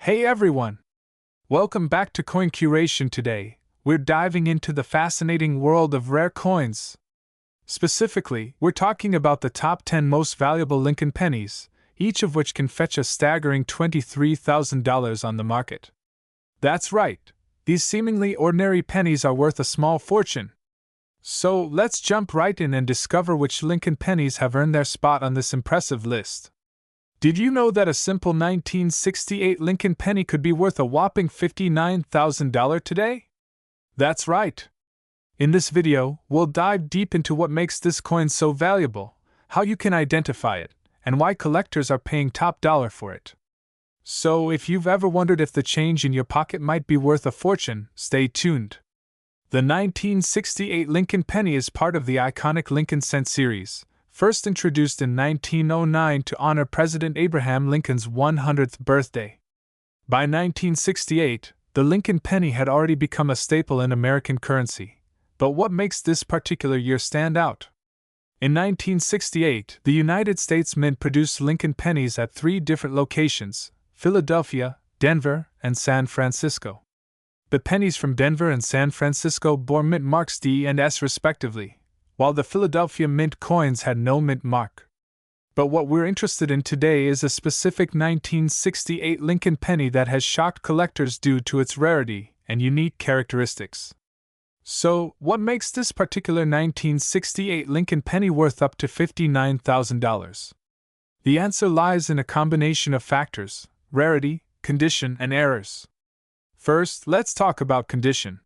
Hey everyone! Welcome back to Coin Curation. Today, we're diving into the fascinating world of rare coins. Specifically, we're talking about the top 10 most valuable Lincoln pennies, each of which can fetch a staggering $23,000 on the market. That's right, these seemingly ordinary pennies are worth a small fortune. So let's jump right in and discover which Lincoln pennies have earned their spot on this impressive list. Did you know that a simple 1968 Lincoln penny could be worth a whopping $59,000 today? That's right. In this video, we'll dive deep into what makes this coin so valuable, how you can identify it, and why collectors are paying top dollar for it. So, if you've ever wondered if the change in your pocket might be worth a fortune, stay tuned. The 1968 Lincoln penny is part of the iconic Lincoln Cent series, first introduced in 1909 to honor President Abraham Lincoln's 100th birthday. By 1968, the Lincoln penny had already become a staple in American currency. But what makes this particular year stand out? In 1968, the United States Mint produced Lincoln pennies at 3 different locations: Philadelphia, Denver, and San Francisco. The pennies from Denver and San Francisco bore mint marks D and S respectively, while the Philadelphia Mint coins had no mint mark. But what we're interested in today is a specific 1968 Lincoln penny that has shocked collectors due to its rarity and unique characteristics. So, what makes this particular 1968 Lincoln penny worth up to $59,000? The answer lies in a combination of factors: rarity, condition, and errors. First, let's talk about condition.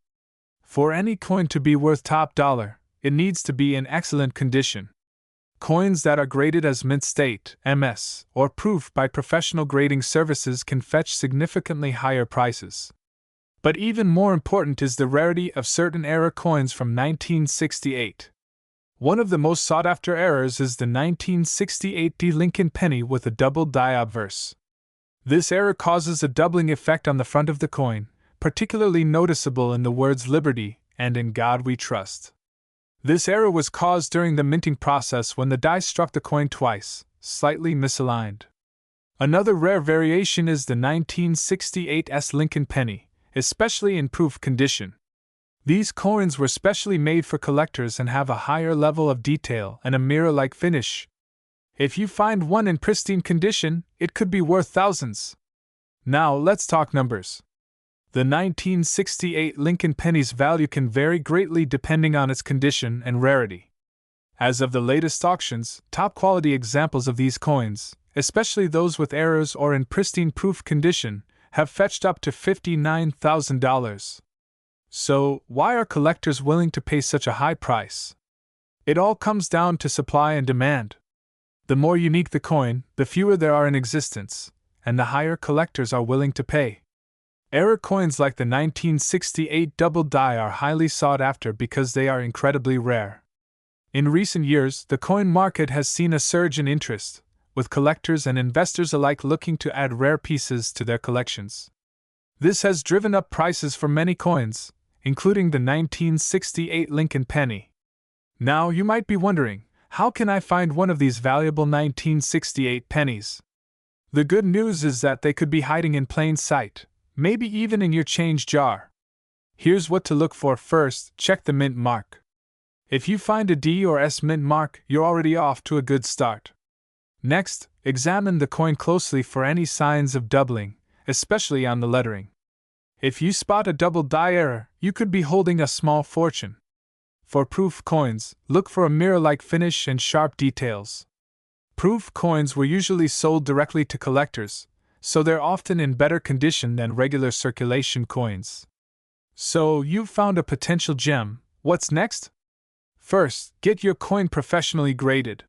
For any coin to be worth top dollar, it needs to be in excellent condition. Coins that are graded as mint state, MS, or proof by professional grading services can fetch significantly higher prices. But even more important is the rarity of certain era coins from 1968. One of the most sought-after errors is the 1968 D Lincoln penny with a double die obverse. This error causes a doubling effect on the front of the coin, particularly noticeable in the words Liberty and In God We Trust. This error was caused during the minting process when the die struck the coin twice, slightly misaligned. Another rare variation is the 1968 S Lincoln penny, especially in proof condition. These coins were specially made for collectors and have a higher level of detail and a mirror-like finish. If you find one in pristine condition, it could be worth thousands. Now let's talk numbers. The 1968 Lincoln penny's value can vary greatly depending on its condition and rarity. As of the latest auctions, top-quality examples of these coins, especially those with errors or in pristine proof condition, have fetched up to $59,000. So, why are collectors willing to pay such a high price? It all comes down to supply and demand. The more unique the coin, the fewer there are in existence, and the higher collectors are willing to pay. Error coins like the 1968 double die are highly sought after because they are incredibly rare. In recent years, the coin market has seen a surge in interest, with collectors and investors alike looking to add rare pieces to their collections. This has driven up prices for many coins, including the 1968 Lincoln penny. Now you might be wondering, how can I find one of these valuable 1968 pennies? The good news is that they could be hiding in plain sight, maybe even in your change jar. Here's what to look for. First, check the mint mark. If you find a D or S mint mark, you're already off to a good start. Next, examine the coin closely for any signs of doubling, especially on the lettering. If you spot a double die error, you could be holding a small fortune. For proof coins, look for a mirror-like finish and sharp details. Proof coins were usually sold directly to collectors, so they're often in better condition than regular circulation coins. So, you've found a potential gem. What's next? First, get your coin professionally graded.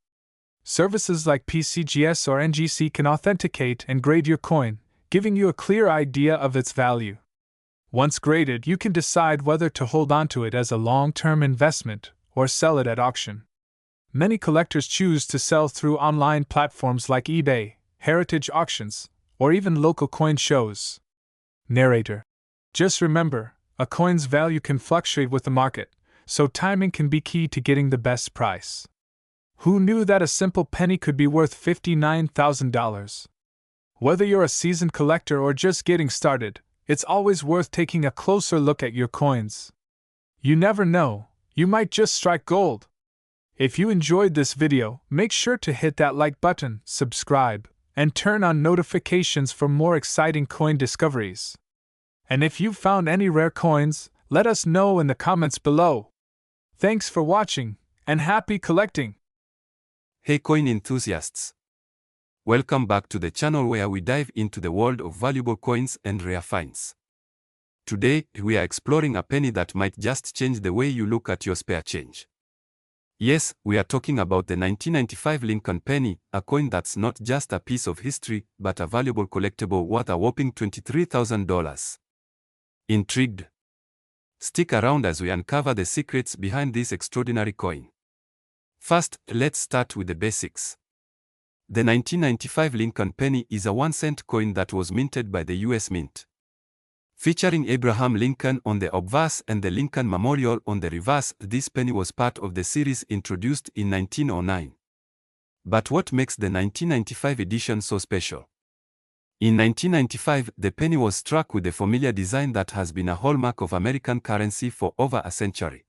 Services like PCGS or NGC can authenticate and grade your coin, giving you a clear idea of its value. Once graded, you can decide whether to hold onto it as a long-term investment or sell it at auction. Many collectors choose to sell through online platforms like eBay, heritage auctions, or even local coin shows. Narrator. Just remember, a coin's value can fluctuate with the market, so timing can be key to getting the best price. Who knew that a simple penny could be worth $59,000? Whether you're a seasoned collector or just getting started, it's always worth taking a closer look at your coins. You never know, you might just strike gold. If you enjoyed this video, make sure to hit that like button, subscribe, and turn on notifications for more exciting coin discoveries. And if you've found any rare coins, let us know in the comments below. Thanks for watching, and happy collecting! Hey coin enthusiasts! Welcome back to the channel where we dive into the world of valuable coins and rare finds. Today, we are exploring a penny that might just change the way you look at your spare change. Yes, we are talking about the 1995 Lincoln penny, a coin that's not just a piece of history, but a valuable collectible worth a whopping $23,000. Intrigued? Stick around as we uncover the secrets behind this extraordinary coin. First, let's start with the basics. The 1995 Lincoln penny is a 1-cent coin that was minted by the U.S. Mint. Featuring Abraham Lincoln on the obverse and the Lincoln Memorial on the reverse, this penny was part of the series introduced in 1909. But what makes the 1995 edition so special? In 1995, the penny was struck with a familiar design that has been a hallmark of American currency for over a century.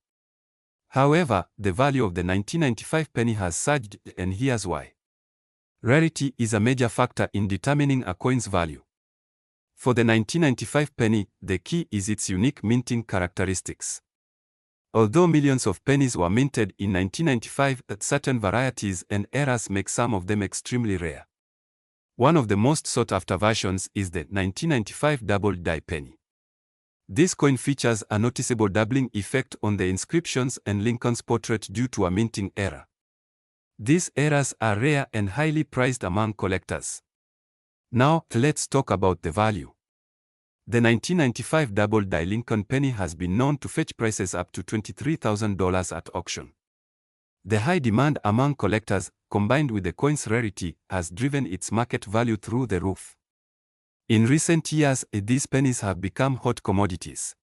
However, the value of the 1995 penny has surged, and here's why. Rarity is a major factor in determining a coin's value. For the 1995 penny, the key is its unique minting characteristics. Although millions of pennies were minted in 1995, certain varieties and eras make some of them extremely rare. One of the most sought-after versions is the 1995 double-die penny. This coin features a noticeable doubling effect on the inscriptions and Lincoln's portrait due to a minting error. These errors are rare and highly prized among collectors. Now, let's talk about the value. The 1995 double-die Lincoln penny has been known to fetch prices up to $23,000 at auction. The high demand among collectors, combined with the coin's rarity, has driven its market value through the roof. In recent years, these pennies have become hot commodities.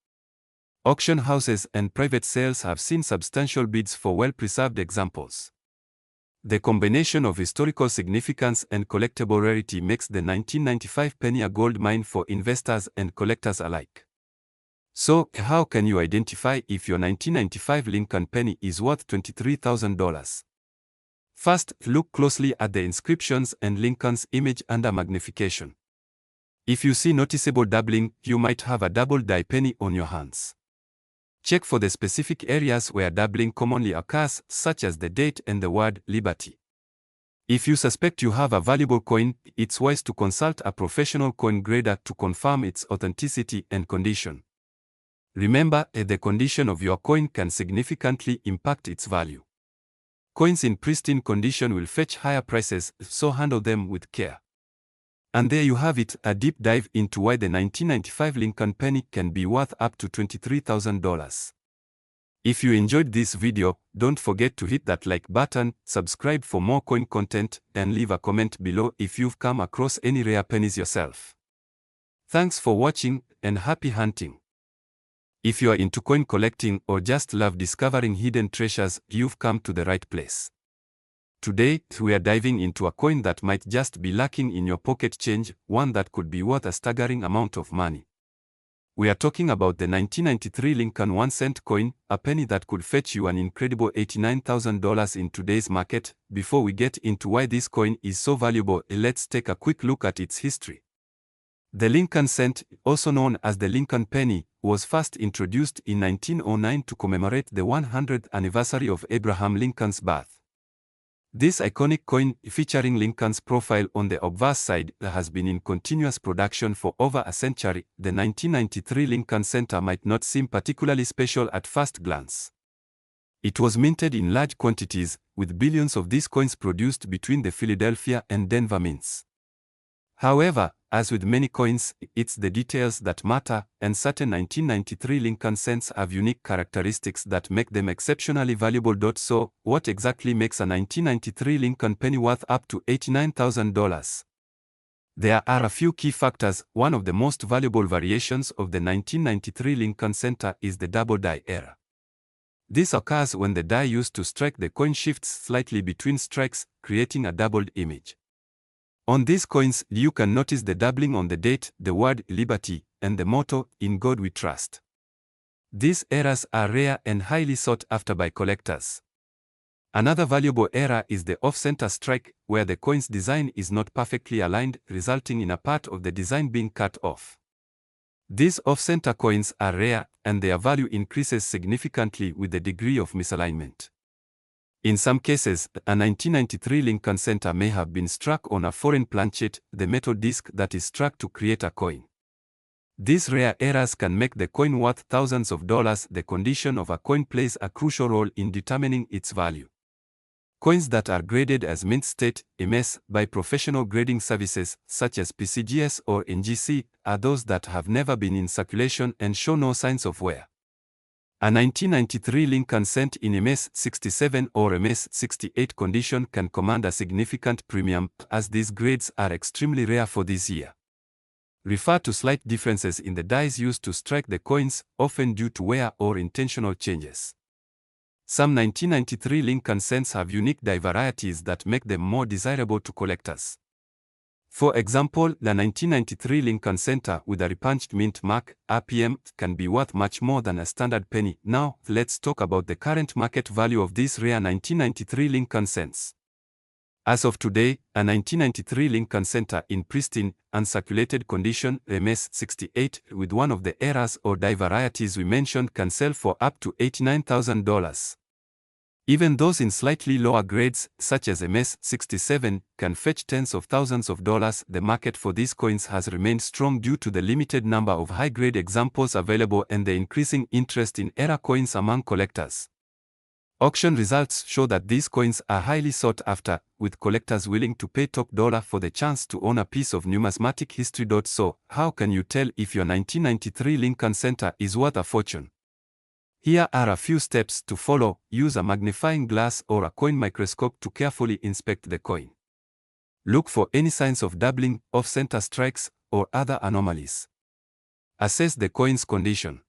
Auction houses and private sales have seen substantial bids for well-preserved examples. The combination of historical significance and collectible rarity makes the 1995 penny a gold mine for investors and collectors alike. So, how can you identify if your 1995 Lincoln penny is worth $23,000? First, look closely at the inscriptions and Lincoln's image under magnification. If you see noticeable doubling, you might have a double-die penny on your hands. Check for the specific areas where doubling commonly occurs, such as the date and the word liberty. If you suspect you have a valuable coin, it's wise to consult a professional coin grader to confirm its authenticity and condition. Remember, the condition of your coin can significantly impact its value. Coins in pristine condition will fetch higher prices, so handle them with care. And there you have it, a deep dive into why the 1995 Lincoln penny can be worth up to $23,000. If you enjoyed this video, don't forget to hit that like button, subscribe for more coin content, and leave a comment below if you've come across any rare pennies yourself. Thanks for watching, and happy hunting! If you are into coin collecting or just love discovering hidden treasures, you've come to the right place. Today, we are diving into a coin that might just be lacking in your pocket change, one that could be worth a staggering amount of money. We are talking about the 1993 Lincoln 1-cent coin, a penny that could fetch you an incredible $89,000 in today's market. Before we get into why this coin is so valuable, let's take a quick look at its history. The Lincoln cent, also known as the Lincoln penny, was first introduced in 1909 to commemorate the 100th anniversary of Abraham Lincoln's birth. This iconic coin, featuring Lincoln's profile on the obverse side, has been in continuous production for over a century. The 1993 Lincoln center might not seem particularly special at first glance. It was minted in large quantities, with billions of these coins produced between the Philadelphia and Denver mints. However, as with many coins, it's the details that matter, and certain 1993 Lincoln cents have unique characteristics that make them exceptionally valuable. So, what exactly makes a 1993 Lincoln penny worth up to $89,000? There are a few key factors. One of the most valuable variations of the 1993 Lincoln center is the double die error. This occurs when the die used to strike the coin shifts slightly between strikes, creating a doubled image. On these coins, you can notice the doubling on the date, the word liberty, and the motto, "In God We Trust." These errors are rare and highly sought after by collectors. Another valuable error is the off-center strike, where the coin's design is not perfectly aligned, resulting in a part of the design being cut off. These off-center coins are rare, and their value increases significantly with the degree of misalignment. In some cases, a 1993 Lincoln Center may have been struck on a foreign planchet, the metal disc that is struck to create a coin. These rare errors can make the coin worth thousands of dollars. The condition of a coin plays a crucial role in determining its value. Coins that are graded as mint state, MS, by professional grading services, such as PCGS or NGC, are those that have never been in circulation and show no signs of wear. A 1993 Lincoln Cent in MS-67 or MS-68 condition can command a significant premium, as these grades are extremely rare for this year. Refer to slight differences in the dies used to strike the coins, often due to wear or intentional changes. Some 1993 Lincoln Cents have unique die varieties that make them more desirable to collectors. For example, the 1993 Lincoln Center with a repunched mint mark, RPM, can be worth much more than a standard penny. Now, let's talk about the current market value of these rare 1993 Lincoln Cents. As of today, a 1993 Lincoln Center in pristine, uncirculated condition, MS-68, with one of the errors or die varieties we mentioned can sell for up to $89,000. Even those in slightly lower grades, such as MS-67, can fetch tens of thousands of dollars. The market for these coins has remained strong due to the limited number of high-grade examples available and the increasing interest in error coins among collectors. Auction results show that these coins are highly sought after, with collectors willing to pay top dollar for the chance to own a piece of numismatic history. So, how can you tell if your 1993 Lincoln Center is worth a fortune? Here are a few steps to follow. Use a magnifying glass or a coin microscope to carefully inspect the coin. Look for any signs of doubling, off-center strikes, or other anomalies. Assess the coin's condition.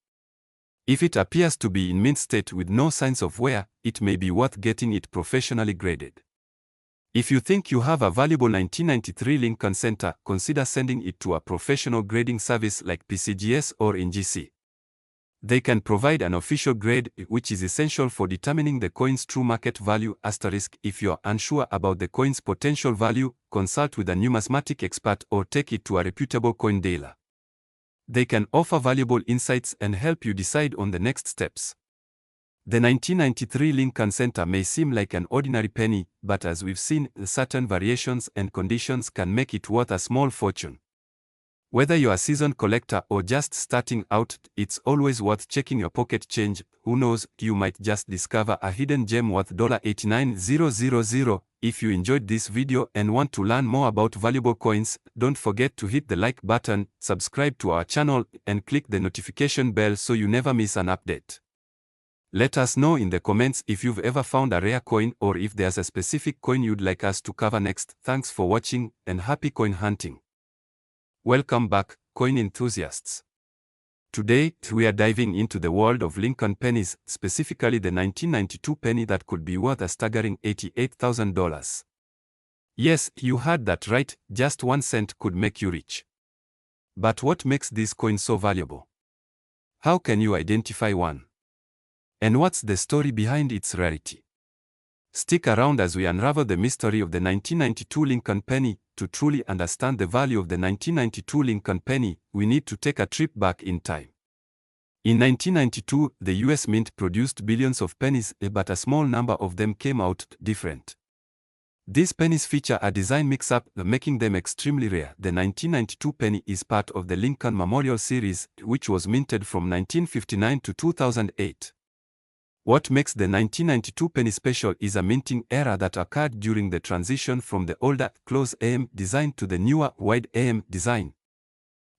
If it appears to be in mint state with no signs of wear, it may be worth getting it professionally graded. If you think you have a valuable 1993 Lincoln Center, consider sending it to a professional grading service like PCGS or NGC. They can provide an official grade, which is essential for determining the coin's true market value. If you're unsure about the coin's potential value, consult with a numismatic expert or take it to a reputable coin dealer. They can offer valuable insights and help you decide on the next steps. The 1993 Lincoln Center may seem like an ordinary penny, but as we've seen, certain variations and conditions can make it worth a small fortune. Whether you're a seasoned collector or just starting out, it's always worth checking your pocket change. Who knows, you might just discover a hidden gem worth $89,000. If you enjoyed this video and want to learn more about valuable coins, don't forget to hit the like button, subscribe to our channel, and click the notification bell so you never miss an update. Let us know in the comments if you've ever found a rare coin or if there's a specific coin you'd like us to cover next. Thanks for watching, and happy coin hunting. Welcome back, coin enthusiasts. Today, we are diving into the world of Lincoln pennies, specifically the 1992 penny that could be worth a staggering $88,000. Yes, you heard that right, just 1 cent could make you rich. But what makes this coin so valuable? How can you identify one? And what's the story behind its rarity? Stick around as we unravel the mystery of the 1992 Lincoln penny. To truly understand the value of the 1992 Lincoln penny, we need to take a trip back in time. In 1992, the US Mint produced billions of pennies, but a small number of them came out different. These pennies feature a design mix-up, making them extremely rare. The 1992 penny is part of the Lincoln Memorial Series, which was minted from 1959 to 2008. What makes the 1992 penny special is a minting era that occurred during the transition from the older close AM design to the newer wide AM design.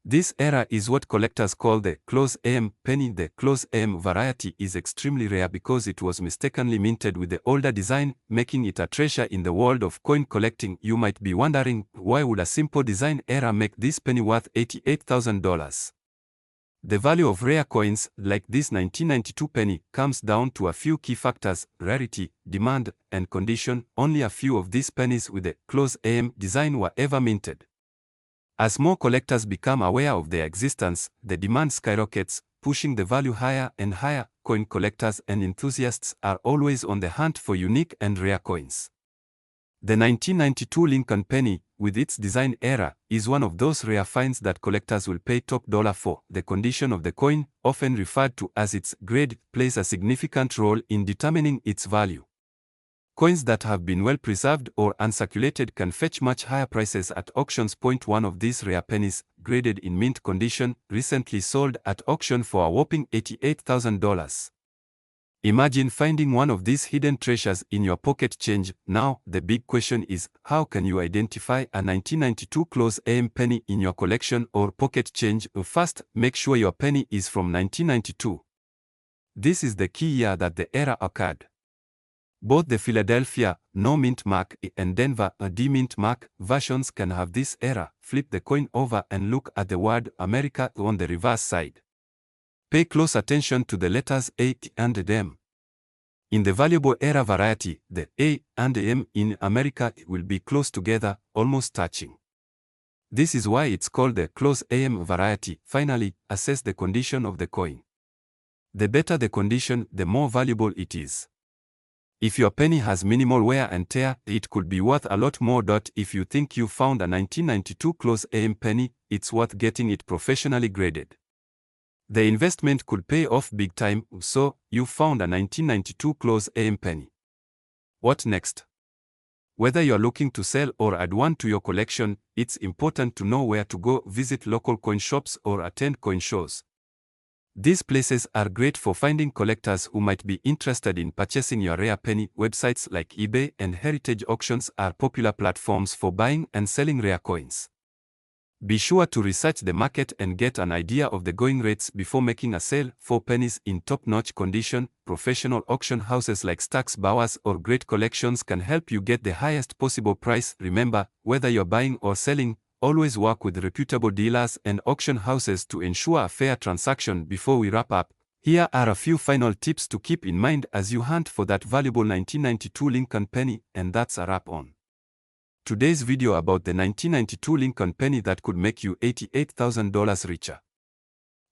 This era is what collectors call the close AM penny. The close AM variety is extremely rare because it was mistakenly minted with the older design, making it a treasure in the world of coin collecting. You might be wondering, why would a simple design error make this penny worth $88,000? The value of rare coins, like this 1992 penny, comes down to a few key factors: rarity, demand, and condition. Only a few of these pennies with a close AM design were ever minted. As more collectors become aware of their existence, the demand skyrockets, pushing the value higher and higher. Coin collectors and enthusiasts are always on the hunt for unique and rare coins. The 1992 Lincoln penny, with its design era, is one of those rare finds that collectors will pay top dollar for. The condition of the coin, often referred to as its grade, plays a significant role in determining its value. Coins that have been well preserved or uncirculated can fetch much higher prices at auctions. One of these rare pennies, graded in mint condition, recently sold at auction for a whopping $88,000. Imagine finding one of these hidden treasures in your pocket change. Now, the big question is, how can you identify a 1992 close AM penny in your collection or pocket change? First, make sure your penny is from 1992. This is the key year that the era occurred. Both the Philadelphia, no mint mark, and Denver, D mint mark, versions can have this era. Flip the coin over and look at the word America on the reverse side. Pay close attention to the letters A and M. In the valuable era variety, the A and M in America will be close together, almost touching. This is why it's called the close AM variety. Finally, assess the condition of the coin. The better the condition, the more valuable it is. If your penny has minimal wear and tear, it could be worth a lot more. If you think you found a 1992 close AM penny, it's worth getting it professionally graded. The investment could pay off big time. So, you found a 1992 close AM penny. What next? Whether you're looking to sell or add one to your collection, it's important to know where to go. Visit local coin shops or attend coin shows. These places are great for finding collectors who might be interested in purchasing your rare penny. Websites like eBay and heritage auctions are popular platforms for buying and selling rare coins. Be sure to research the market and get an idea of the going rates before making a sale. For pennies in top-notch condition, professional auction houses like Stack's Bowers or Great Collections can help you get the highest possible price. Remember, whether you're buying or selling, always work with reputable dealers and auction houses to ensure a fair transaction. Before we wrap up, here are a few final tips to keep in mind as you hunt for that valuable 1992 Lincoln penny, and that's a wrap on today's video about the 1992 Lincoln penny that could make you $88,000 richer.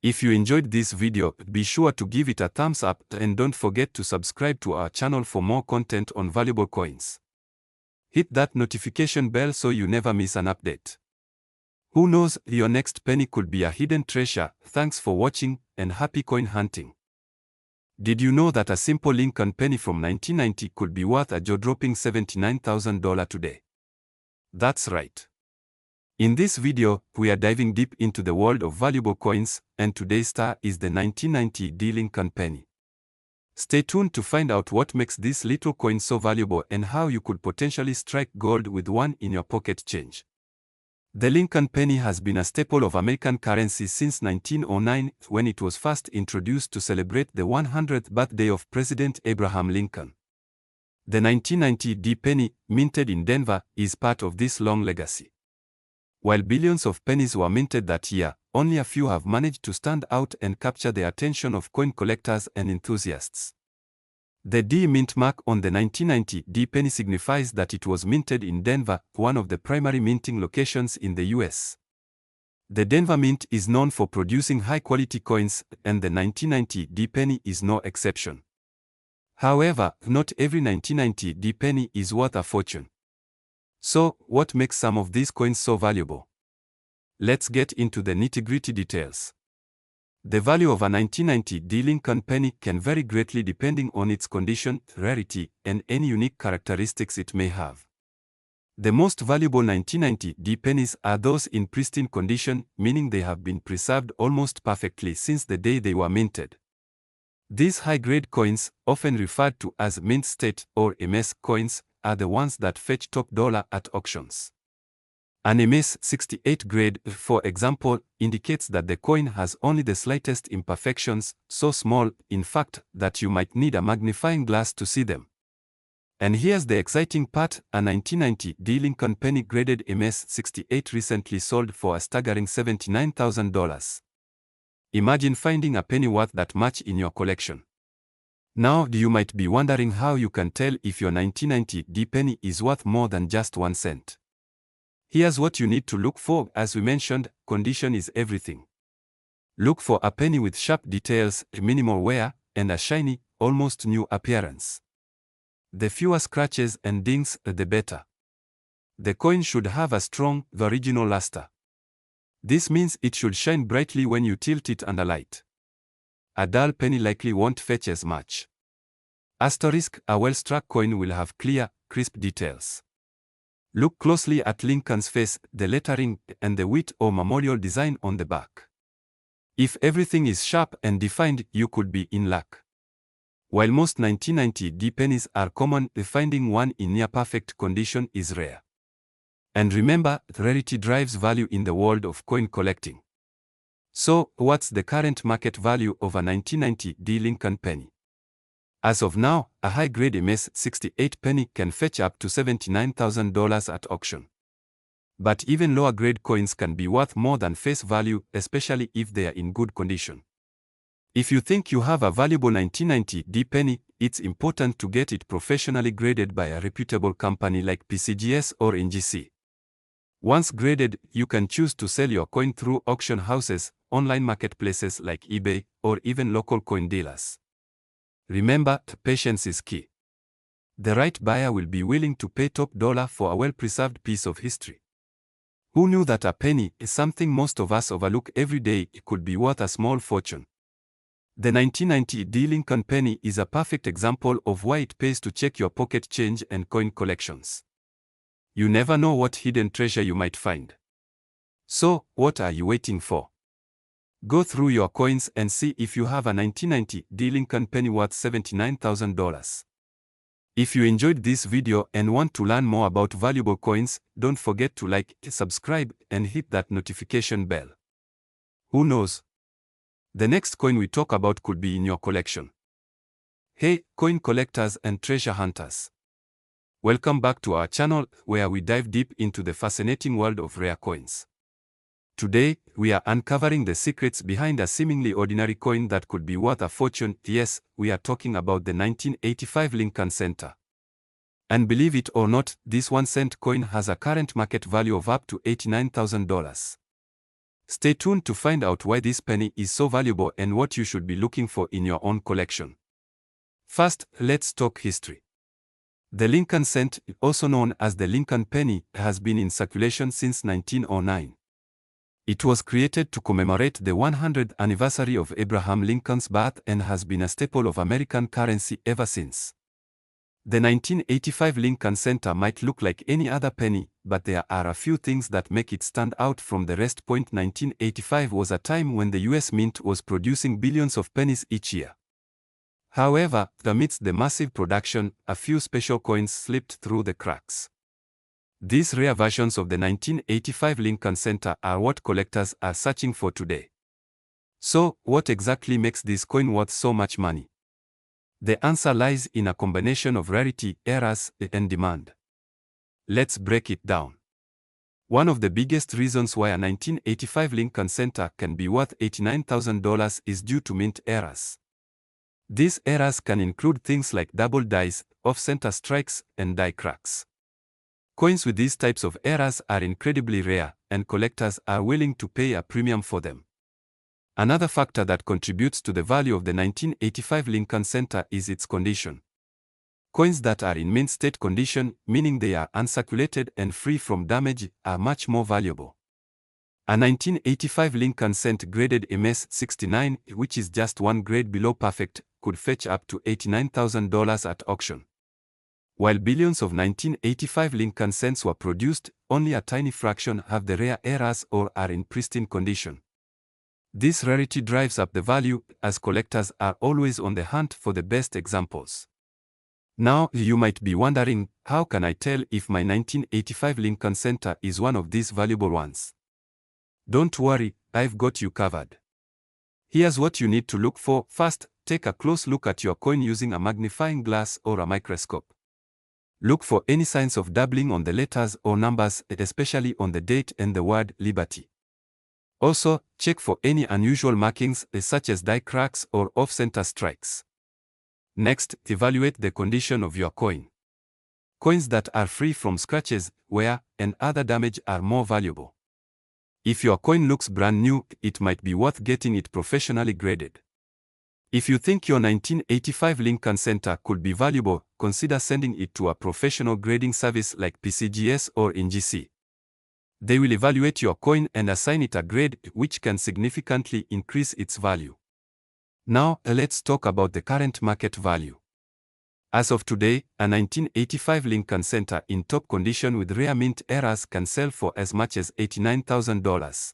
If you enjoyed this video, be sure to give it a thumbs up and don't forget to subscribe to our channel for more content on valuable coins. Hit that notification bell so you never miss an update. Who knows, your next penny could be a hidden treasure. Thanks for watching and happy coin hunting. Did you know that a simple Lincoln penny from 1990 could be worth a jaw-dropping $79,000 today? That's right. In this video, we are diving deep into the world of valuable coins, and today's star is the 1990 D Lincoln penny. Stay tuned to find out what makes this little coin so valuable and how you could potentially strike gold with one in your pocket change. The Lincoln penny has been a staple of American currency since 1909, when it was first introduced to celebrate the 100th birthday of President Abraham Lincoln. The 1990 D penny, minted in Denver, is part of this long legacy. While billions of pennies were minted that year, only a few have managed to stand out and capture the attention of coin collectors and enthusiasts. The D mint mark on the 1990 D penny signifies that it was minted in Denver, one of the primary minting locations in the US. The Denver Mint is known for producing high-quality coins, and the 1990 D penny is no exception. However, not every 1990 D penny is worth a fortune. So, what makes some of these coins so valuable? Let's get into the nitty-gritty details. The value of a 1990 D Lincoln penny can vary greatly depending on its condition, rarity, and any unique characteristics it may have. The most valuable 1990 D pennies are those in pristine condition, meaning they have been preserved almost perfectly since the day they were minted. These high-grade coins, often referred to as mint state or MS coins, are the ones that fetch top dollar at auctions. An MS 68 grade, for example, indicates that the coin has only the slightest imperfections, so small, in fact, that you might need a magnifying glass to see them. And here's the exciting part: a 1990 D Lincoln penny graded MS 68 recently sold for a staggering $79,000. Imagine finding a penny worth that much in your collection. Now you might be wondering how you can tell if your 1990 penny is worth more than just 1 cent. Here's what you need to look for. As we mentioned, condition is everything. Look for a penny with sharp details, minimal wear, and a shiny, almost new appearance. The fewer scratches and dings, the better. The coin should have a strong, original luster. This means it should shine brightly when you tilt it under light. A dull penny likely won't fetch as much. Asterisk, a well-struck coin will have clear, crisp details. Look closely at Lincoln's face, the lettering, and the wheat or memorial design on the back. If everything is sharp and defined, you could be in luck. While most 1990 pennies are common, finding one in near-perfect condition is rare. And remember, rarity drives value in the world of coin collecting. So, what's the current market value of a 1990 Lincoln penny? As of now, a high-grade MS-68 penny can fetch up to $79,000 at auction. But even lower-grade coins can be worth more than face value, especially if they are in good condition. If you think you have a valuable 1990 penny, it's important to get it professionally graded by a reputable company like PCGS or NGC. Once graded, you can choose to sell your coin through auction houses, online marketplaces like eBay, or even local coin dealers. Remember, patience is key. The right buyer will be willing to pay top dollar for a well-preserved piece of history. Who knew that a penny, something most of us overlook every day, could be worth a small fortune? The 1990 Lincoln penny is a perfect example of why it pays to check your pocket change and coin collections. You never know what hidden treasure you might find. So, what are you waiting for? Go through your coins and see if you have a 1990 Lincoln penny worth $79,000. If you enjoyed this video and want to learn more about valuable coins, don't forget to like, subscribe, and hit that notification bell. Who knows? The next coin we talk about could be in your collection. Hey, coin collectors and treasure hunters. Welcome back to our channel, where we dive deep into the fascinating world of rare coins. Today, we are uncovering the secrets behind a seemingly ordinary coin that could be worth a fortune. Yes, we are talking about the 1985 Lincoln Center. And believe it or not, this 1-cent coin has a current market value of up to $89,000. Stay tuned to find out why this penny is so valuable and what you should be looking for in your own collection. First, let's talk history. The Lincoln cent, also known as the Lincoln penny, has been in circulation since 1909. It was created to commemorate the 100th anniversary of Abraham Lincoln's birth and has been a staple of American currency ever since. The 1985 Lincoln Center might look like any other penny, but there are a few things that make it stand out from the rest. 1985 was a time when the US Mint was producing billions of pennies each year. However, amidst the massive production, a few special coins slipped through the cracks. These rare versions of the 1985 Lincoln Center are what collectors are searching for today. So, what exactly makes this coin worth so much money? The answer lies in a combination of rarity, errors, and demand. Let's break it down. One of the biggest reasons why a 1985 Lincoln Center can be worth $89,000 is due to mint errors. These errors can include things like double dies, off-center strikes, and die cracks. Coins with these types of errors are incredibly rare, and collectors are willing to pay a premium for them. Another factor that contributes to the value of the 1985 Lincoln Center is its condition. Coins that are in mint state condition, meaning they are uncirculated and free from damage, are much more valuable. A 1985 Lincoln cent graded MS-69, which is just one grade below perfect, could fetch up to $89,000 at auction. While billions of 1985 Lincoln cents were produced, only a tiny fraction have the rare errors or are in pristine condition. This rarity drives up the value, as collectors are always on the hunt for the best examples. Now, you might be wondering, how can I tell if my 1985 Lincoln Center is one of these valuable ones? Don't worry, I've got you covered. Here's what you need to look for. First, take a close look at your coin using a magnifying glass or a microscope. Look for any signs of doubling on the letters or numbers, especially on the date and the word liberty. Also, check for any unusual markings such as die cracks or off-center strikes. Next, evaluate the condition of your coin. Coins that are free from scratches, wear, and other damage are more valuable. If your coin looks brand new, it might be worth getting it professionally graded. If you think your 1985 Lincoln Center could be valuable, consider sending it to a professional grading service like PCGS or NGC. They will evaluate your coin and assign it a grade which can significantly increase its value. Now, let's talk about the current market value. As of today, a 1985 Lincoln Center in top condition with rare mint errors can sell for as much as $89,000.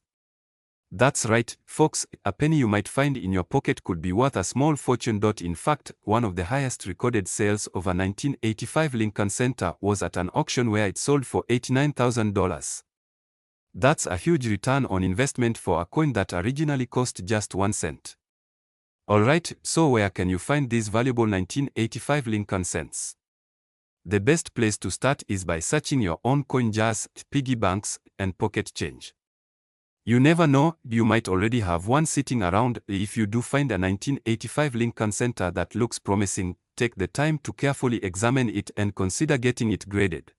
That's right, folks, a penny you might find in your pocket could be worth a small fortune. In fact, one of the highest recorded sales of a 1985 Lincoln Center was at an auction where it sold for $89,000. That's a huge return on investment for a coin that originally cost just 1 cent. Alright, so where can you find these valuable 1985 Lincoln cents? The best place to start is by searching your own coin jars, piggy banks, and pocket change. You never know, you might already have one sitting around. If you do find a 1985 Lincoln Center that looks promising, take the time to carefully examine it and consider getting it graded.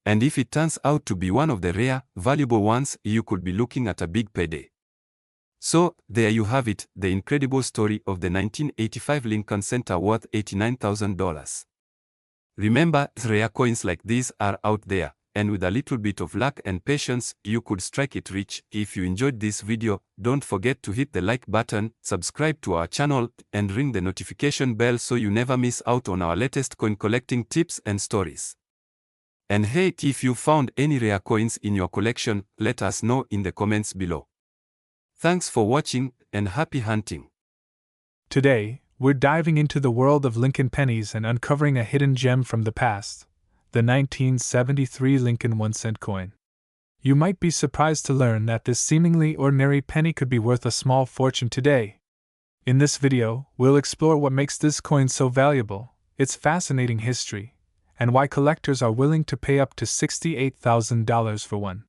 And if it turns out to be one of the rare, valuable ones, you could be looking at a big payday. So, there you have it, the incredible story of the 1985 Lincoln Center worth $89,000. Remember, rare coins like these are out there, and with a little bit of luck and patience, you could strike it rich. If you enjoyed this video, don't forget to hit the like button, subscribe to our channel, and ring the notification bell so you never miss out on our latest coin collecting tips and stories. And hey, if you found any rare coins in your collection, let us know in the comments below. Thanks for watching, and happy hunting. Today, we're diving into the world of Lincoln pennies and uncovering a hidden gem from the past, the 1973 Lincoln 1-cent coin. You might be surprised to learn that this seemingly ordinary penny could be worth a small fortune today. In this video, we'll explore what makes this coin so valuable, its fascinating history, and why collectors are willing to pay up to $68,000 for one.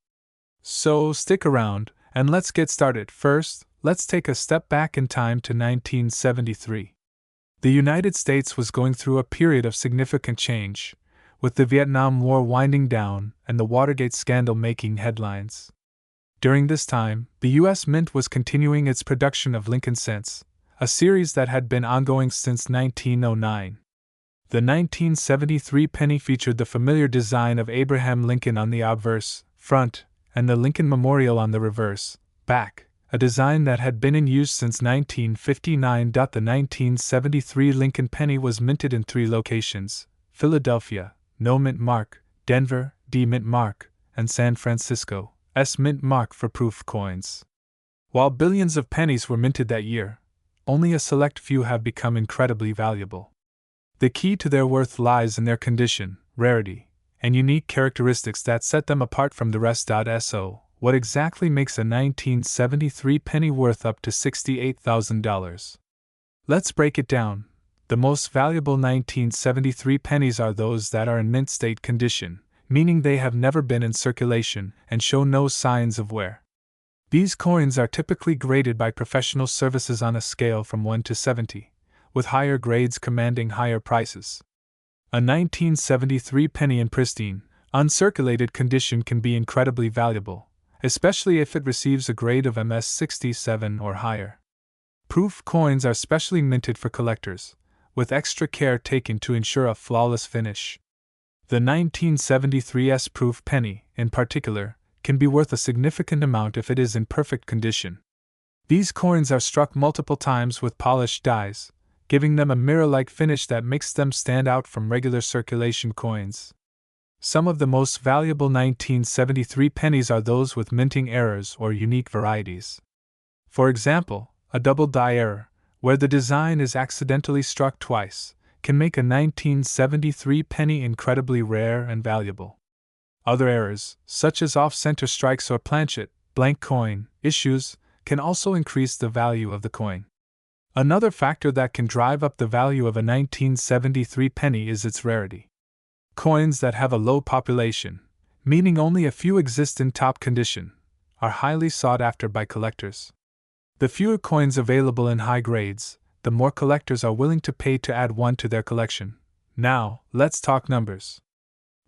So stick around, and let's get started. First, let's take a step back in time to 1973. The United States was going through a period of significant change, with the Vietnam War winding down and the Watergate scandal making headlines. During this time, the U.S. Mint was continuing its production of Lincoln cents, a series that had been ongoing since 1909. The 1973 penny featured the familiar design of Abraham Lincoln on the obverse, front, and the Lincoln Memorial on the reverse, back, a design that had been in use since 1959. The 1973 Lincoln penny was minted in 3 locations: Philadelphia, No Mint Mark, Denver, D Mint Mark, and San Francisco, S Mint Mark for proof coins. While billions of pennies were minted that year, only a select few have become incredibly valuable. The key to their worth lies in their condition, rarity, and unique characteristics that set them apart from the rest. So, what exactly makes a 1973 penny worth up to $68,000? Let's break it down. The most valuable 1973 pennies are those that are in mint state condition, meaning they have never been in circulation and show no signs of wear. These coins are typically graded by professional services on a scale from 1 to 70, with higher grades commanding higher prices. A 1973 penny in pristine, uncirculated condition can be incredibly valuable, especially if it receives a grade of MS 67 or higher. Proof coins are specially minted for collectors, with extra care taken to ensure a flawless finish. The 1973 S-proof penny, in particular, can be worth a significant amount if it is in perfect condition. These coins are struck multiple times with polished dies, giving them a mirror-like finish that makes them stand out from regular circulation coins. Some of the most valuable 1973 pennies are those with minting errors or unique varieties. For example, a double die error, where the design is accidentally struck twice, can make a 1973 penny incredibly rare and valuable. Other errors, such as off-center strikes or planchet, blank coin, issues, can also increase the value of the coin. Another factor that can drive up the value of a 1973 penny is its rarity. Coins that have a low population, meaning only a few exist in top condition, are highly sought after by collectors. The fewer coins available in high grades, the more collectors are willing to pay to add one to their collection. Now, let's talk numbers.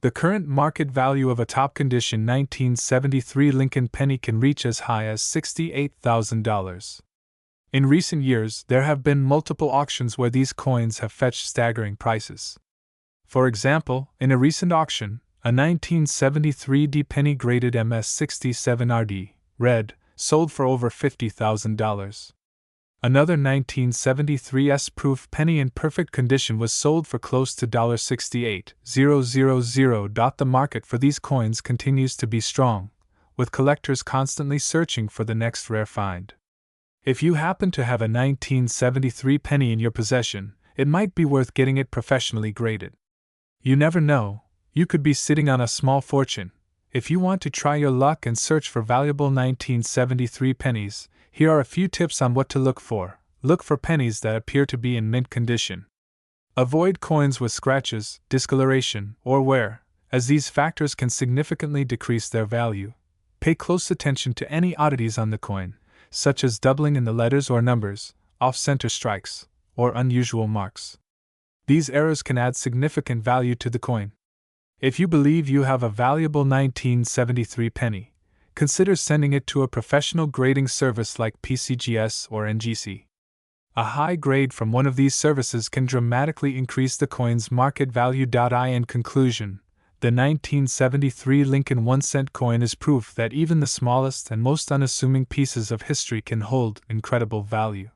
The current market value of a top condition 1973 Lincoln penny can reach as high as $68,000. In recent years, there have been multiple auctions where these coins have fetched staggering prices. For example, in a recent auction, a 1973 D penny graded MS67RD, red, sold for over $50,000. Another 1973 S-proof penny in perfect condition was sold for close to $68,000. The market for these coins continues to be strong, with collectors constantly searching for the next rare find. If you happen to have a 1973 penny in your possession, it might be worth getting it professionally graded. You never know, you could be sitting on a small fortune. If you want to try your luck and search for valuable 1973 pennies, here are a few tips on what to look for. Look for pennies that appear to be in mint condition. Avoid coins with scratches, discoloration, or wear, as these factors can significantly decrease their value. Pay close attention to any oddities on the coin, such as doubling in the letters or numbers, off-center strikes, or unusual marks. These errors can add significant value to the coin. If you believe you have a valuable 1973 penny, consider sending it to a professional grading service like PCGS or NGC. A high grade from one of these services can dramatically increase the coin's market value. In conclusion, the 1973 Lincoln 1-cent coin is proof that even the smallest and most unassuming pieces of history can hold incredible value.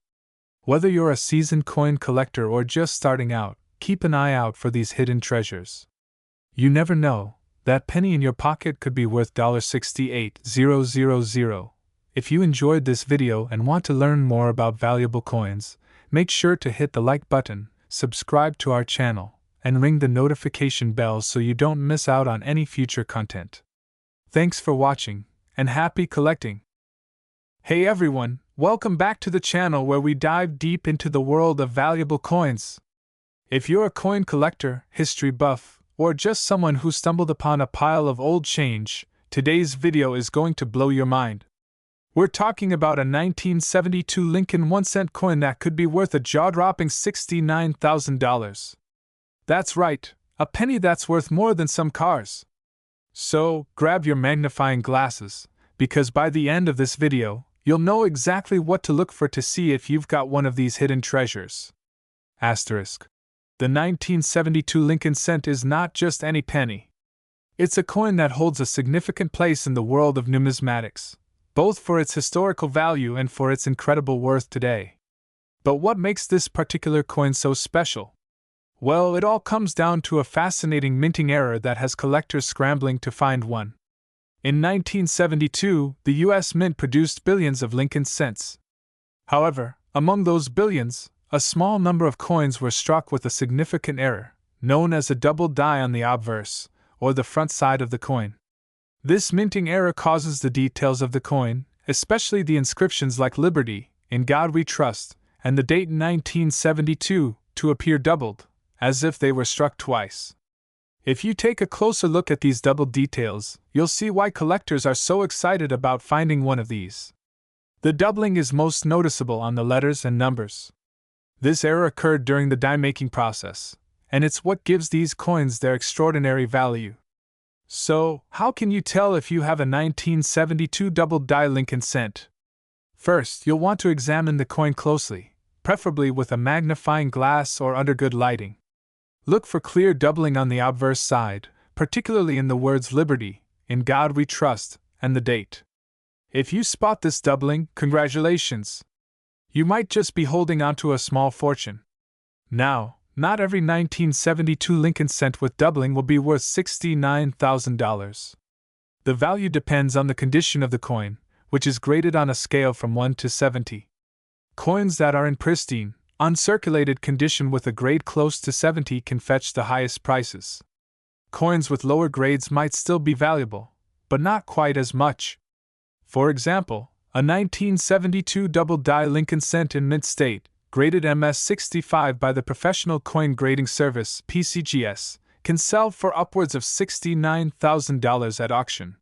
Whether you're a seasoned coin collector or just starting out, keep an eye out for these hidden treasures. You never know, that penny in your pocket could be worth $68,000. If you enjoyed this video and want to learn more about valuable coins, make sure to hit the like button, subscribe to our channel, and ring the notification bell so you don't miss out on any future content. Thanks for watching, and happy collecting! Hey everyone, welcome back to the channel where we dive deep into the world of valuable coins. If you're a coin collector, history buff, or just someone who stumbled upon a pile of old change, today's video is going to blow your mind. We're talking about a 1972 Lincoln 1-cent coin that could be worth a jaw-dropping $69,000. That's right, a penny that's worth more than some cars. So, grab your magnifying glasses, because by the end of this video, you'll know exactly what to look for to see if you've got one of these hidden treasures. Asterisk. The 1972 Lincoln cent is not just any penny. It's a coin that holds a significant place in the world of numismatics, both for its historical value and for its incredible worth today. But what makes this particular coin so special? Well, it all comes down to a fascinating minting error that has collectors scrambling to find one. In 1972, the U.S. Mint produced billions of Lincoln cents. However, among those billions, a small number of coins were struck with a significant error, known as a double die on the obverse, or the front side of the coin. This minting error causes the details of the coin, especially the inscriptions like Liberty, In God We Trust, and the date 1972, to appear doubled, as if they were struck twice. If you take a closer look at these double details, you'll see why collectors are so excited about finding one of these. The doubling is most noticeable on the letters and numbers. This error occurred during the die-making process, and it's what gives these coins their extraordinary value. So, how can you tell if you have a 1972 double-die Lincoln cent? First, you'll want to examine the coin closely, preferably with a magnifying glass or under good lighting. Look for clear doubling on the obverse side, particularly in the words Liberty, In God We Trust, and the date. If you spot this doubling, congratulations! You might just be holding onto a small fortune. Now, not every 1972 Lincoln cent with doubling will be worth $69,000. The value depends on the condition of the coin, which is graded on a scale from 1 to 70. Coins that are in pristine, uncirculated condition with a grade close to 70 can fetch the highest prices. Coins with lower grades might still be valuable, but not quite as much. For example, a 1972 double-die Lincoln cent in mint state, graded MS65 by the Professional Coin Grading Service (PCGS), can sell for upwards of $69,000 at auction.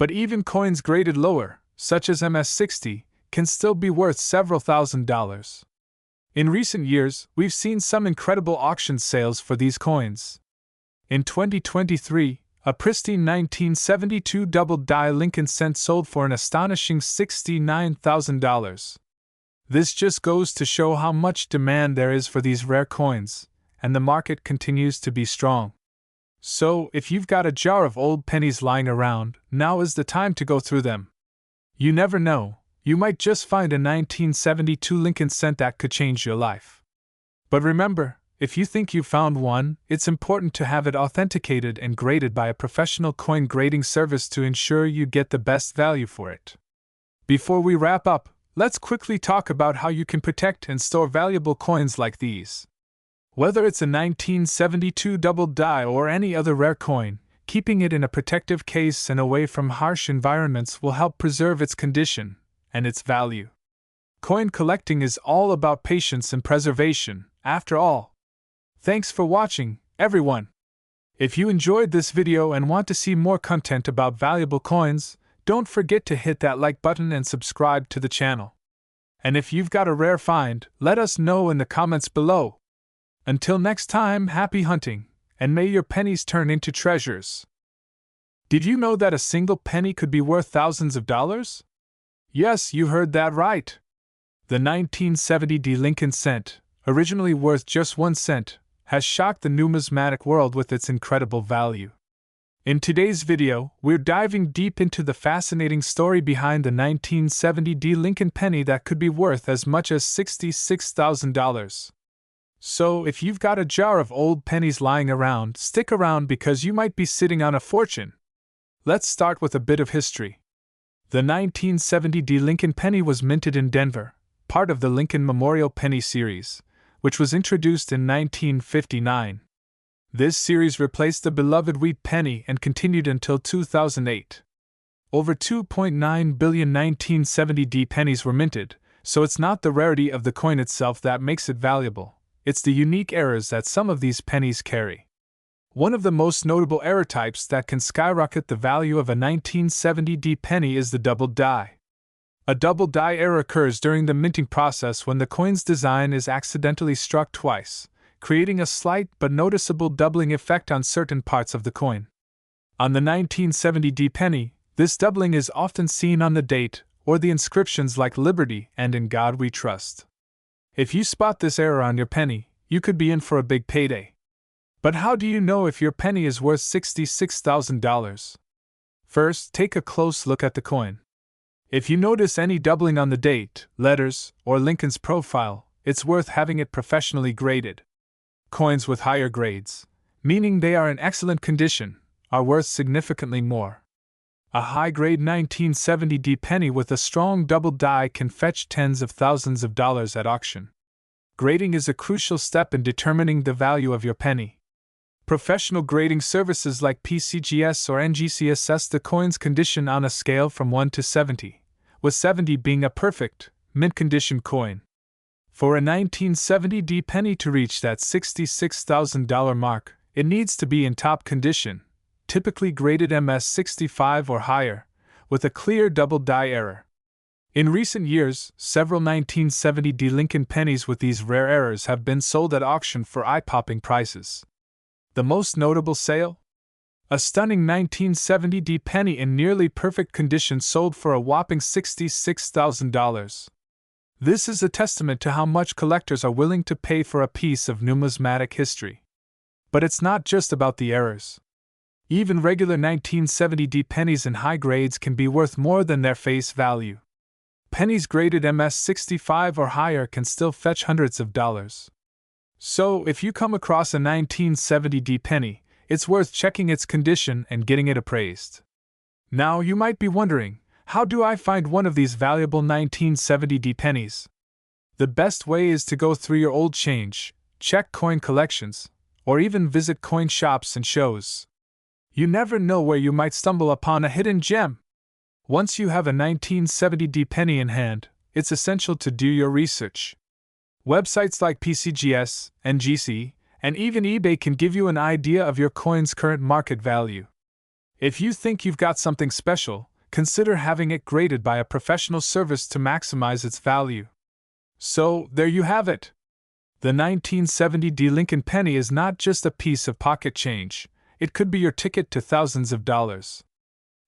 But even coins graded lower, such as MS-60, can still be worth several $1,000s. In recent years, we've seen some incredible auction sales for these coins. In 2023, a pristine 1972 double-die Lincoln cent sold for an astonishing $69,000. This just goes to show how much demand there is for these rare coins, and the market continues to be strong. So, if you've got a jar of old pennies lying around, now is the time to go through them. You never know, you might just find a 1972 Lincoln cent that could change your life. But remember, if you think you found one, it's important to have it authenticated and graded by a professional coin grading service to ensure you get the best value for it. Before we wrap up, let's quickly talk about how you can protect and store valuable coins like these. Whether it's a 1972 double die or any other rare coin, keeping it in a protective case and away from harsh environments will help preserve its condition and its value. Coin collecting is all about patience and preservation, after all. Thanks for watching, everyone. If you enjoyed this video and want to see more content about valuable coins, don't forget to hit that like button and subscribe to the channel. And if you've got a rare find, let us know in the comments below. Until next time, happy hunting, and may your pennies turn into treasures. Did you know that a single penny could be worth thousands of dollars? Yes, you heard that right. The 1970 Lincoln cent, originally worth just 1 cent, has shocked the numismatic world with its incredible value. In today's video, we're diving deep into the fascinating story behind the 1970 Lincoln penny that could be worth as much as $66,000. So, if you've got a jar of old pennies lying around, stick around because you might be sitting on a fortune. Let's start with a bit of history. The 1970 Lincoln penny was minted in Denver, part of the Lincoln Memorial Penny series, which was introduced in 1959. This series replaced the beloved wheat penny and continued until 2008. Over 2.9 billion 1970 pennies were minted, so it's not the rarity of the coin itself that makes it valuable. It's the unique errors that some of these pennies carry. One of the most notable error types that can skyrocket the value of a 1970 penny is the double die. A double die error occurs during the minting process when the coin's design is accidentally struck twice, creating a slight but noticeable doubling effect on certain parts of the coin. On the 1970 penny, this doubling is often seen on the date or the inscriptions like Liberty and In God We Trust. If you spot this error on your penny, you could be in for a big payday. But how do you know if your penny is worth $66,000? First, take a close look at the coin. If you notice any doubling on the date, letters, or Lincoln's profile, it's worth having it professionally graded. Coins with higher grades, meaning they are in excellent condition, are worth significantly more. A high-grade 1970 penny with a strong double die can fetch tens of thousands of dollars at auction. Grading is a crucial step in determining the value of your penny. Professional grading services like PCGS or NGC assess the coin's condition on a scale from 1 to 70, with 70 being a perfect, mint-condition coin. For a 1970 penny to reach that $66,000 mark, it needs to be in top condition, typically graded MS-65 or higher, with a clear double die error. In recent years, several 1970 Lincoln pennies with these rare errors have been sold at auction for eye-popping prices. The most notable sale? A stunning 1970 penny in nearly perfect condition sold for a whopping $66,000. This is a testament to how much collectors are willing to pay for a piece of numismatic history. But it's not just about the errors. Even regular 1970 pennies in high grades can be worth more than their face value. Pennies graded MS-65 or higher can still fetch hundreds of dollars. So, if you come across a 1970 penny, it's worth checking its condition and getting it appraised. Now, you might be wondering, how do I find one of these valuable 1970 pennies? The best way is to go through your old change, check coin collections, or even visit coin shops and shows. You never know where you might stumble upon a hidden gem. Once you have a 1970 penny in hand, it's essential to do your research. Websites like PCGS, NGC, and even eBay can give you an idea of your coin's current market value. If you think you've got something special, consider having it graded by a professional service to maximize its value. So, there you have it. The 1970 Lincoln penny is not just a piece of pocket change, it could be your ticket to thousands of dollars.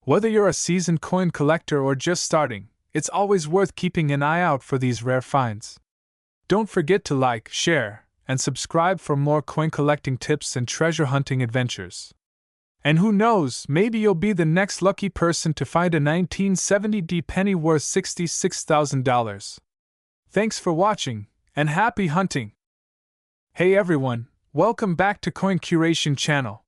Whether you're a seasoned coin collector or just starting, it's always worth keeping an eye out for these rare finds. Don't forget to like, share, and subscribe for more coin collecting tips and treasure hunting adventures. And who knows, maybe you'll be the next lucky person to find a 1970 penny worth $66,000. Thanks for watching, and happy hunting! Hey everyone, welcome back to Coin Curation channel.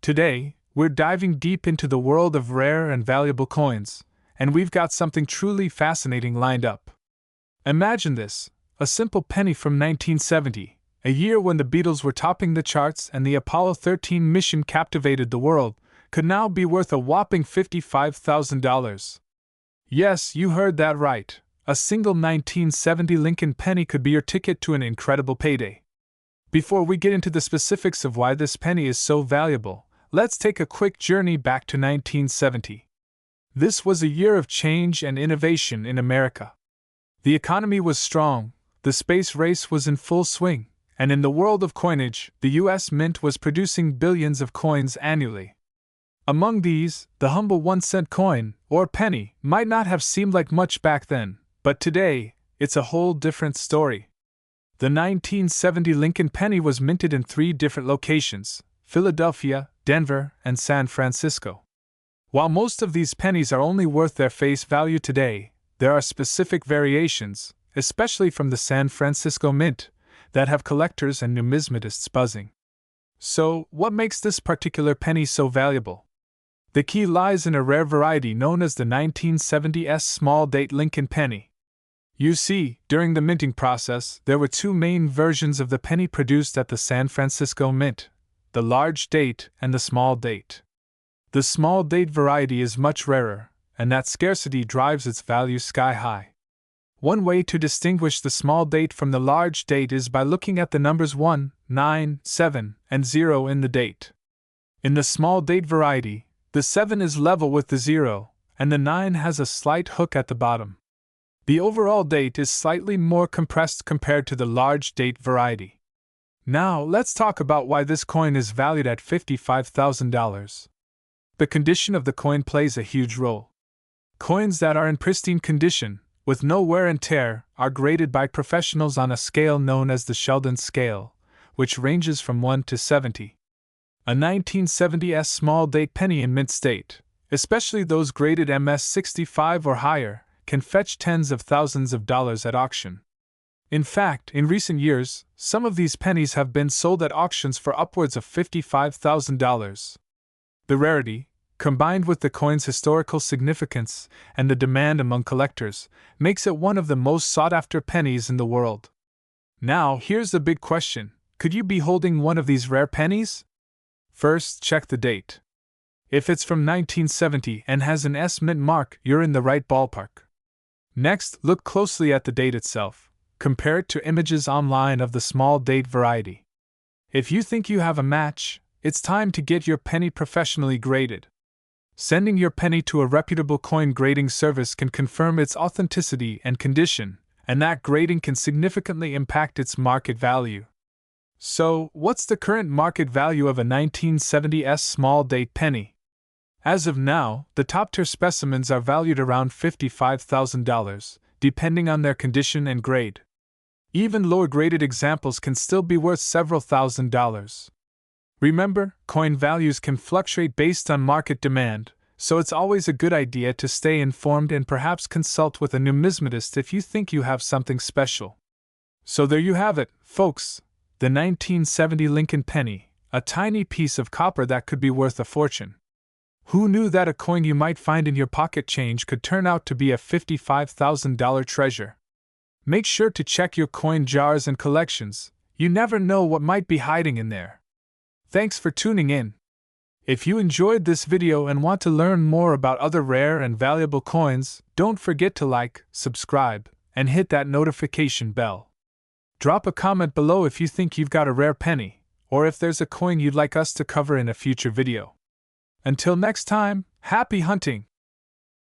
Today, we're diving deep into the world of rare and valuable coins, and we've got something truly fascinating lined up. Imagine this, a simple penny from 1970, a year when the Beatles were topping the charts and the Apollo 13 mission captivated the world, could now be worth a whopping $55,000. Yes, you heard that right. A single 1970 Lincoln penny could be your ticket to an incredible payday. Before we get into the specifics of why this penny is so valuable, let's take a quick journey back to 1970. This was a year of change and innovation in America. The economy was strong, the space race was in full swing, and in the world of coinage, the U.S. Mint was producing billions of coins annually. Among these, the humble 1-cent coin, or penny, might not have seemed like much back then, but today, it's a whole different story. The 1970 Lincoln penny was minted in 3 different locations: Philadelphia, Denver, and San Francisco. While most of these pennies are only worth their face value today, there are specific variations, especially from the San Francisco Mint, that have collectors and numismatists buzzing. So, what makes this particular penny so valuable? The key lies in a rare variety known as the 1970s small date Lincoln penny. You see, during the minting process, there were 2 main versions of the penny produced at the San Francisco Mint: the large date and the small date. The small date variety is much rarer, and that scarcity drives its value sky high. One way to distinguish the small date from the large date is by looking at the numbers 1, 9, 7, and 0 in the date. In the small date variety, the 7 is level with the 0, and the 9 has a slight hook at the bottom. The overall date is slightly more compressed compared to the large date variety. Now, let's talk about why this coin is valued at $55,000. The condition of the coin plays a huge role. Coins that are in pristine condition, with no wear and tear, are graded by professionals on a scale known as the Sheldon scale, which ranges from 1 to 70. A 1970s small date penny in mint state, especially those graded MS65 or higher, can fetch tens of thousands of dollars at auction. In fact, in recent years, some of these pennies have been sold at auctions for upwards of $55,000. The rarity, combined with the coin's historical significance and the demand among collectors, makes it one of the most sought-after pennies in the world. Now, here's the big question: could you be holding one of these rare pennies? First, check the date. If it's from 1970 and has an S mint mark, you're in the right ballpark. Next, look closely at the date itself. Compare it to images online of the small date variety. If you think you have a match, it's time to get your penny professionally graded. Sending your penny to a reputable coin grading service can confirm its authenticity and condition, and that grading can significantly impact its market value. So, what's the current market value of a 1970s small date penny? As of now, the top-tier specimens are valued around $55,000, depending on their condition and grade. Even lower-graded examples can still be worth several $1,000s. Remember, coin values can fluctuate based on market demand, so it's always a good idea to stay informed and perhaps consult with a numismatist if you think you have something special. So there you have it, folks, the 1970 Lincoln penny, a tiny piece of copper that could be worth a fortune. Who knew that a coin you might find in your pocket change could turn out to be a $55,000 treasure? Make sure to check your coin jars and collections. You never know what might be hiding in there. Thanks for tuning in. If you enjoyed this video and want to learn more about other rare and valuable coins, don't forget to like, subscribe, and hit that notification bell. Drop a comment below if you think you've got a rare penny, or if there's a coin you'd like us to cover in a future video. Until next time, happy hunting!